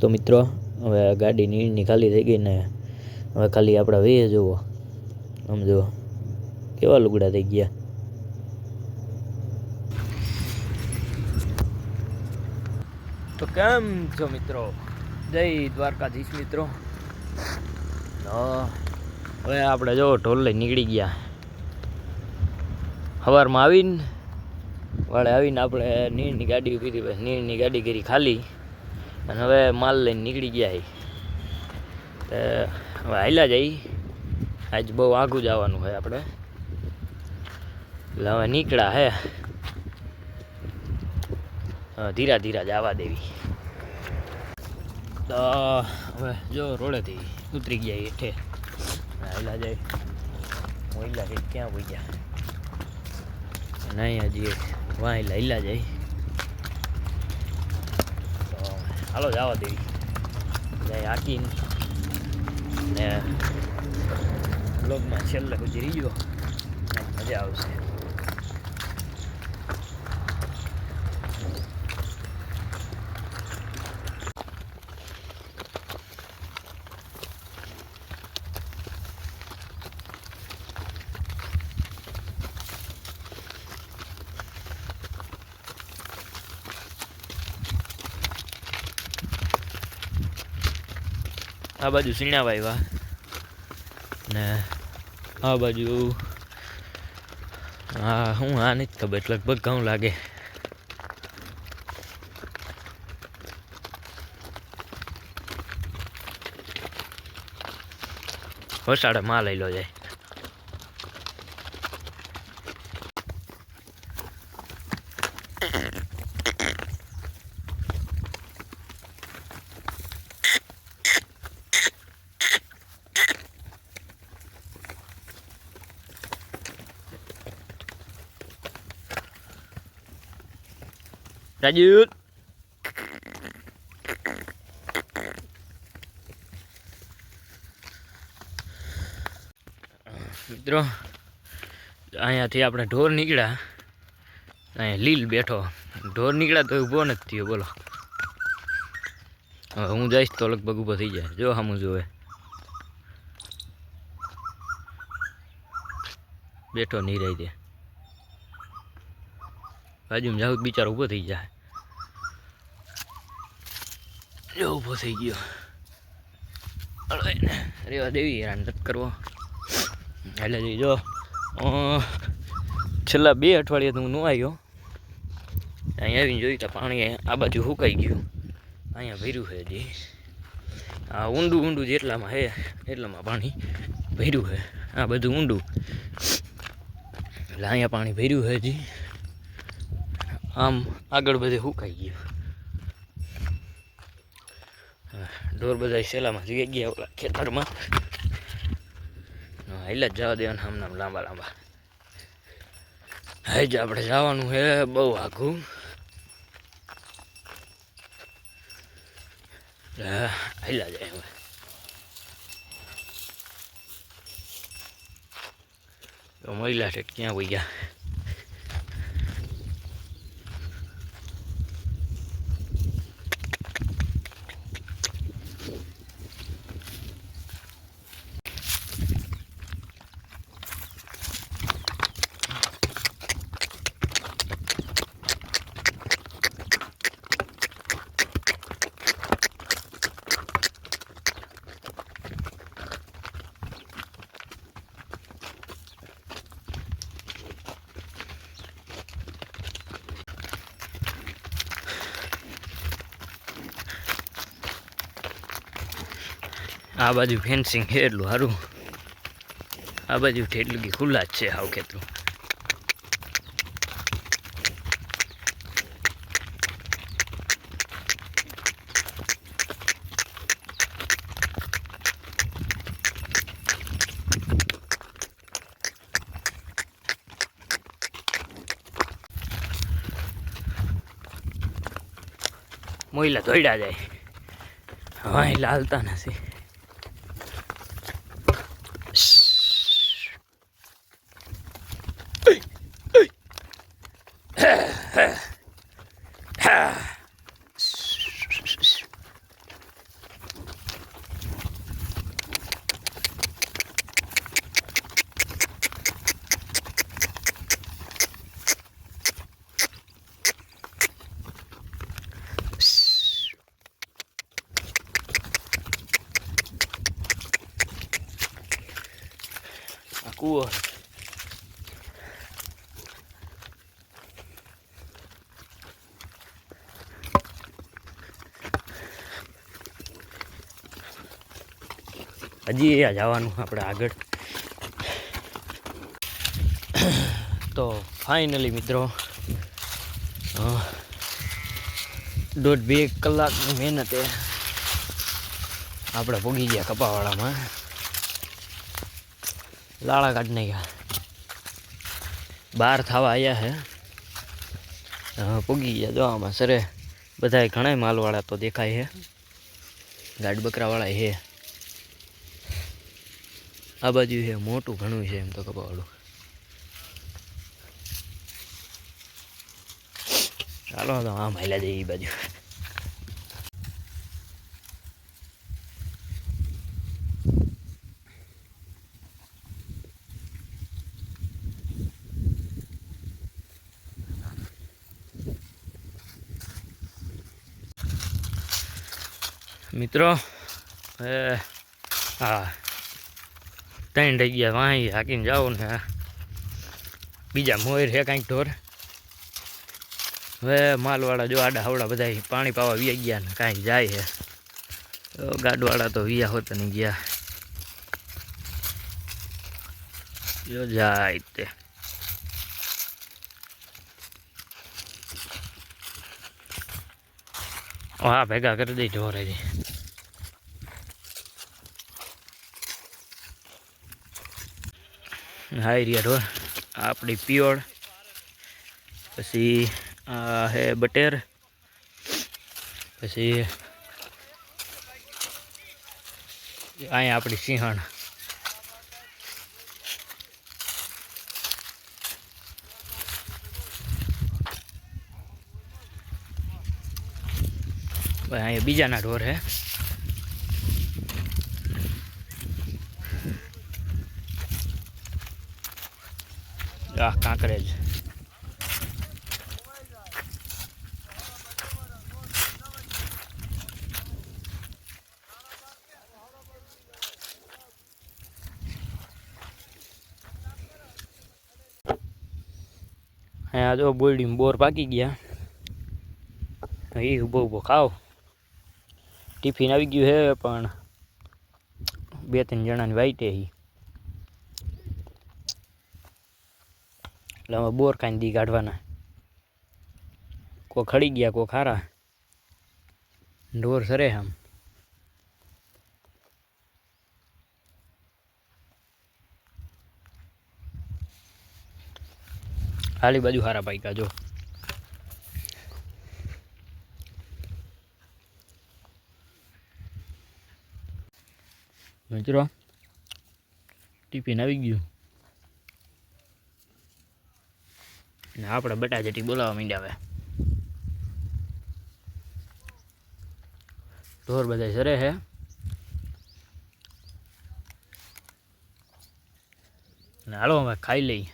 તો મિત્રો હવે ગાડી નીરની ખાલી થઈ ગઈ ને હવે ખાલી આપણા વેય જુઓ આમ જુઓ કેવા લુગડા થઈ ગયા. તો કેમ છો મિત્રો, જય દ્વારકાધીશ મિત્રો. હવે આપણે જો ઢોલ લઈ નીકળી ગયા. સવારમાં આવીને વાળે આવીને આપણે નીરની ગાડી ઊભી હતી, બસ નીરની ગાડી કરી ખાલી અને હવે માલ લઈને નીકળી ગયા. હવે હાલ્યા જઈ, આજ બહુ આઘું જવાનું હોય આપણે એટલે હવે નીકળ્યા હે. ધીરા ધીરા જવા દેવી. તો હવે જો રોડેથી ઉતરી ગયા હેઠે, હાલ્યા જાય. મોઈલા હેઠ ક્યાં પોઈ ગયા નહીં, હજી વાંહેલા હિલા જાય. તો હાલો જવા દેવી જાય હાકીને ને બ્લોગમાં છેલ્લે સુધી રહીજો, મજા આવશે. આ બાજુ સીણા વાવ્યા ને આ બાજુ હા હું આ નથી ખબર, લગભગ ઘઉં લાગે. વસાડે માં લઈ લો જાય. રાજુ મિત્રો અહીંયાથી આપણે ઢોર નીકળ્યા, અહીંયા લીલ બેઠો. ઢોર નીકળ્યા તો ઊભો નથી થયો, બોલો. હવે હું જઈશ તો લગભગ ઊભો થઈ જાય. જો સામું જોવે બેઠો નહીં રહી દે, બાજુમાં જાઉં બિચારો ઊભો થઈ જાય. જો ઊભો થઈ ગયો. રેવા દેવી, હેરાન નથી કરવો. એટલે જો છેલ્લા 2 અઠવાડિયા તો હું ન આવ્યો. અહીંયા આવીને જોયું તો પાણી આ બાજુ સુકાઈ ગયું. અહીંયા ભર્યું છે હજી. આ ઊંડું ઊંડું જેટલામાં છે એટલામાં પાણી ભર્યું છે. આ બધું ઊંડું એટલે અહીંયા પાણી ભર્યું છે હજી. આમ આગળ બધે સુકાઈ ગયું. ઢોર બધા સેલામાં જઈ ગયા ઓલા ખેતરમાં. હાલ્યા જ જવા દેવાના આમ નામ લાંબા લાંબા. હવે જ આપણે જવાનું છે બહુ આઘું. હાલ્યા જાય. હવે તો મહિલા ઠેઠ ક્યાં હોઈ ગયા. આ બાજુ ફેન્સિંગ છે એટલું સારું. આ બાજુ એટલું કે ખુલ્લા જ છે હાવ ખેતરું. મોઈલા દોડ્યા જાય. હા એટલે હાલતા નથી. કૂવો હજી જવાનું આપણે આગળ. તો ફાઇનલી મિત્રો 1.5-2 કલાકની મહેનતે આપણે પૂગી ગયા કપાવાળામાં. લાળા કાઢ નાખ્યા, બહાર થવા આવ્યા હે. પૂગી ગયા. જો આમાં સરે બધા ઘણા માલવાળા તો દેખાય છે, ગાડ બકરાવાળા છે. આ બાજુ છે મોટું ઘણું છે એમ તો કપાવાળું. ચાલો તો આમ હાલ્યા જઈએ એ બાજુ. મિત્રો હા 3 થઈ ગયા. વાંહી હાકીને જાઓ ને બીજા મોર છે કાંઈક ઢોર. હવે માલવાળા જો આડા હવડા બધા પાણી પાવા વી ગયા ને કાંઈક જાય છે. ગાડવાળા તો વિયા હોત નહીં ગયા. જો જાય તે હા ભેગા કરી દઈ ઢોર હજી. હાઈ રહ્યા ઢોર. આપણી પિયોળ, પછી આ હે બટેર, પછી અહીંયા આપણી સિંહણ. અહીંયા બીજાના ઢોર હે. આ કાંકરેજ. અહીંયા જો બોરડી બોર પાકી ગયા. એ ઊભો ઊભો ખાવ. ટિફિન આવી ગયું છે પણ 2-3 જણાની વાઈટે હી. એટલે અમે બોર ખાઈને દી કાઢવાના. કો ખડી ગયા, કો ખારા. ઢોર સરે આમ. હાલી બાજુ હારા પાઈકા જો. મિત્રો ટિફિન આવી ગયું ને આપણે બટાજટી બોલાવવા માંડ્યા. હવે ઢોર બધા સરે છે. ને હાલો હવે ખાઈ લઈ.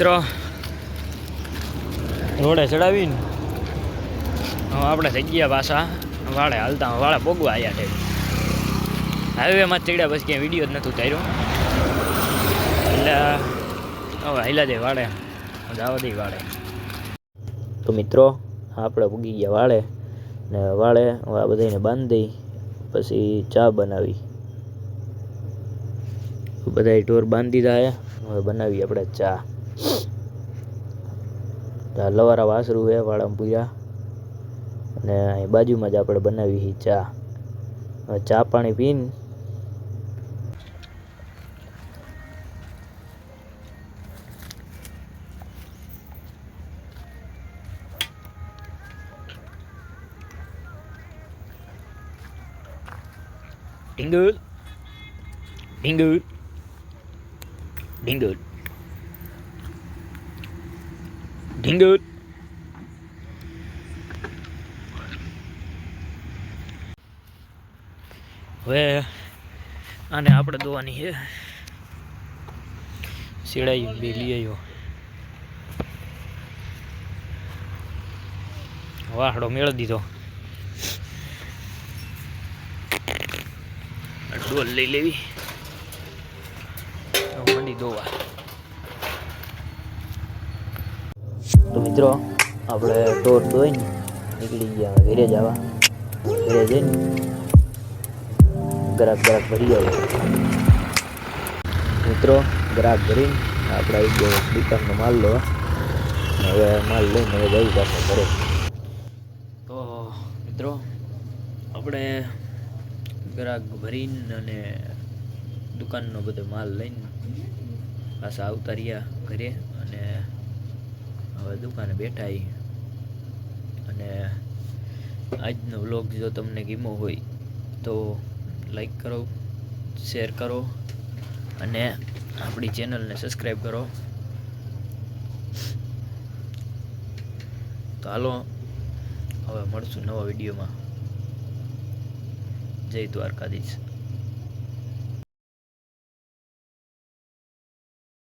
મિત્રો રોડે ચડાવીને હવે આપણે થઈ ગયા પાછા વાળે હાલતા. વાળે પોગવા આવ્યા છે. હાઈવેમાં ચડ્યા પછી ક્યાંય વિડીયો જ નહોતું તાર્યો એટલે હવે હાલ્યા જાય વાળે. જવા દઈ વાળે. તો મિત્રો આપણે પૂગી ગયા વાળે ને વાળે હવે આ બધાને બાંધી પછી ચા બનાવી. બધા ઢોર બાંધી દીધા. હવે બનાવી આપણે ચા. લવારા વાસરું છે વાળામાં પૂર્યા. અને અહીં બાજુમાં જ આપણે બનાવી છે ચા. હવે ચા પાણી પીને ઢીંગલ ઢીંગલ ઢીંગલ ઢીંગલ. હવે આને આપણે દોવાની છે. શેડાઈ બે લઈ આવ્યો. વાહડો મેળ દીધો. ડોલ લઈ લેવી. મંડી દોવા. તો મિત્રો આપણે ટોર દોઈને નીકળી ગયા ઘરે જવા. ઘરે જઈને ગ્રાહક ભરી આવે. મિત્રો ગ્રાહક ભરીને આપણે આવી ગયો દુકાનનો માલ લેવા. હવે માલ લઈને હવે જવું પાછું ઘરે. તો મિત્રો આપણે ગ્રાહક ભરીને અને દુકાનનો બધો માલ લઈને પાછા આવતા રહ્યા ઘરે. અને હવે દુકાને બેઠા અને આજનો વ્લોગ જો તમને ગમ્યો હોય તો લાઈક કરો, શેર કરો અને આપણી ચેનલને સબસ્ક્રાઈબ કરો. તો હાલો હવે મળશું નવા વિડીયોમાં. જય દ્વારકાધીશ.